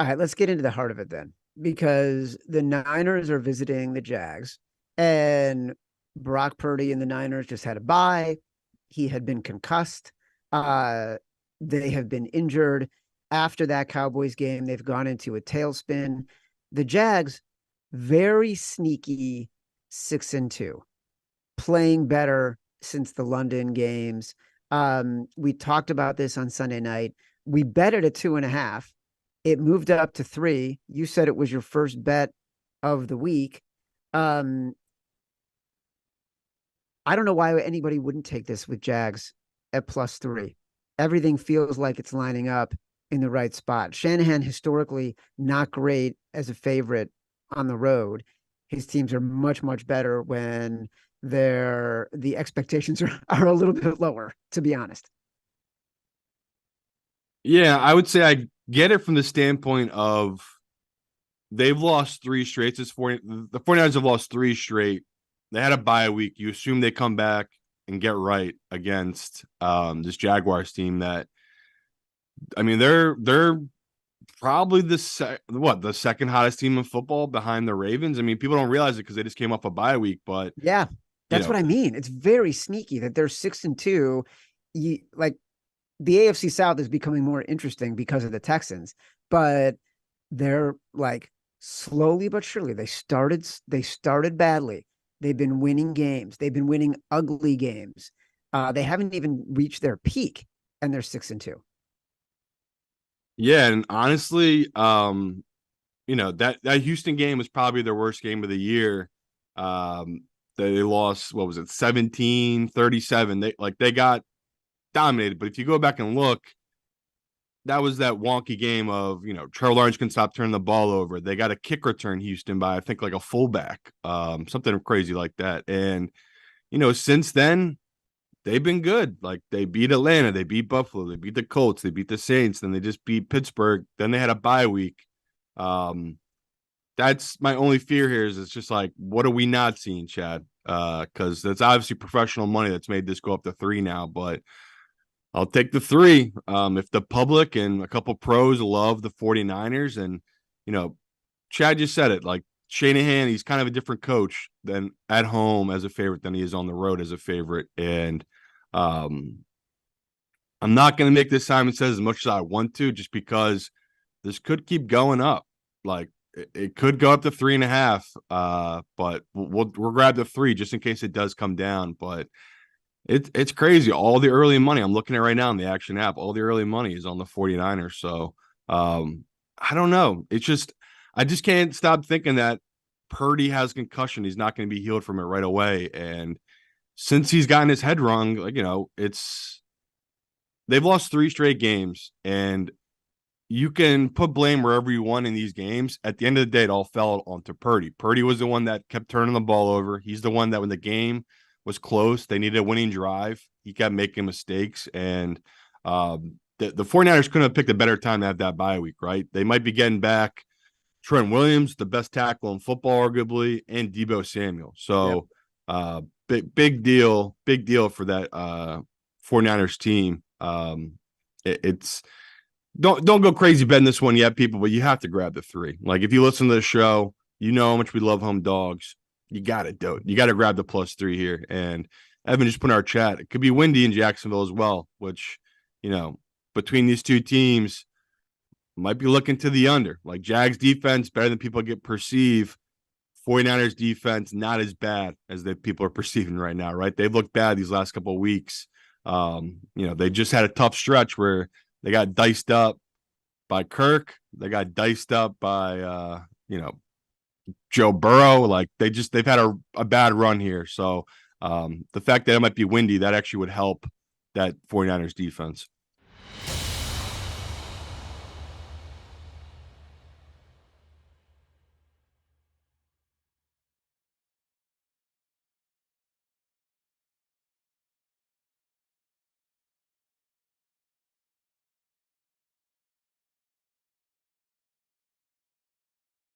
All right, let's get into the heart of it then, because the Niners are visiting the Jags, and Brock Purdy and the Niners just had a bye. He had been concussed. Uh, they have been injured. After that Cowboys game, they've gone into a tailspin. The Jags, very sneaky 6-2, playing better since the London games. We talked about this on Sunday night. We bet it at 2.5. It moved up to 3. You said it was your first bet of the week. Um, I don't know why anybody wouldn't take this with Jags at +3. Everything feels like it's lining up in the right spot. Shanahan historically not great as a favorite on the road. His teams are much, much better when the expectations are a little bit lower, to be honest. Yeah, I would say I get it from the standpoint of they've lost three straight. The 49ers have lost three straight. They had a bye week. You assume they come back and get right against this Jaguars team that, I mean, they're probably the second hottest team in football behind the Ravens. I mean, people don't realize it because they just came off a bye week, but Yeah, you that's know, what I mean. It's very sneaky that they're 6-2. Like the AFC South is becoming more interesting because of the Texans, but they're like slowly but surely they started badly. They've been winning games. They've been winning ugly games. They haven't even reached their peak, and they're 6-2. yeah, and honestly, that Houston game was probably their worst game of the year. They lost, what was it, 17-37. They got dominated. But if you go back and look, that was that wonky game of, Trevor Lawrence can stop turning the ball over. They got a kick return Houston by, I think, like a fullback, something crazy like that. And, since then, they've been good. Like, they beat Atlanta, they beat Buffalo, they beat the Colts, they beat the Saints, then they just beat Pittsburgh. Then they had a bye week. That's my only fear here is it's just like, what are we not seeing, Chad? Because that's obviously professional money that's made this go up to 3 now, but I'll take the 3. If the public and a couple pros love the 49ers, and, Chad just said it, like Shanahan, he's kind of a different coach than at home as a favorite than he is on the road as a favorite. And I'm not going to make this Simon Says as much as I want to, just because this could keep going up. Like, it could go up to 3.5, but we'll grab the 3 just in case it does come down. But it's crazy. All the early money I'm looking at right now in the Action app, all the early money is on the 49ers. So I don't know. I just can't stop thinking that Purdy has concussion. He's not going to be healed from it right away. And since he's gotten his head wrong, they've lost 3 straight games, and you can put blame wherever you want in these games. At the end of the day, it all fell onto Purdy. Purdy was the one that kept turning the ball over. He's the one that when the game was close, they needed a winning drive, he kept making mistakes. And the 49ers couldn't have picked a better time to have that bye week, right? They might be getting back Trent Williams, the best tackle in football, arguably, and Deebo Samuel. So big deal for that 49ers team. It's don't go crazy betting this one yet, people, but you have to grab the 3. Like, if you listen to the show, you know how much we love home dogs. You got to do it. You got to grab the +3 here. And Evan just put in our chat, it could be windy in Jacksonville as well, which, between these two teams, might be looking to the under. Like, Jags defense better than people perceive. 49ers defense not as bad as people are perceiving right now, right? They've looked bad these last couple of weeks. They just had a tough stretch where they got diced up by Kirk. They got diced up by Joe Burrow. Like, they've had a bad run here. So the fact that it might be windy, that actually would help that 49ers defense.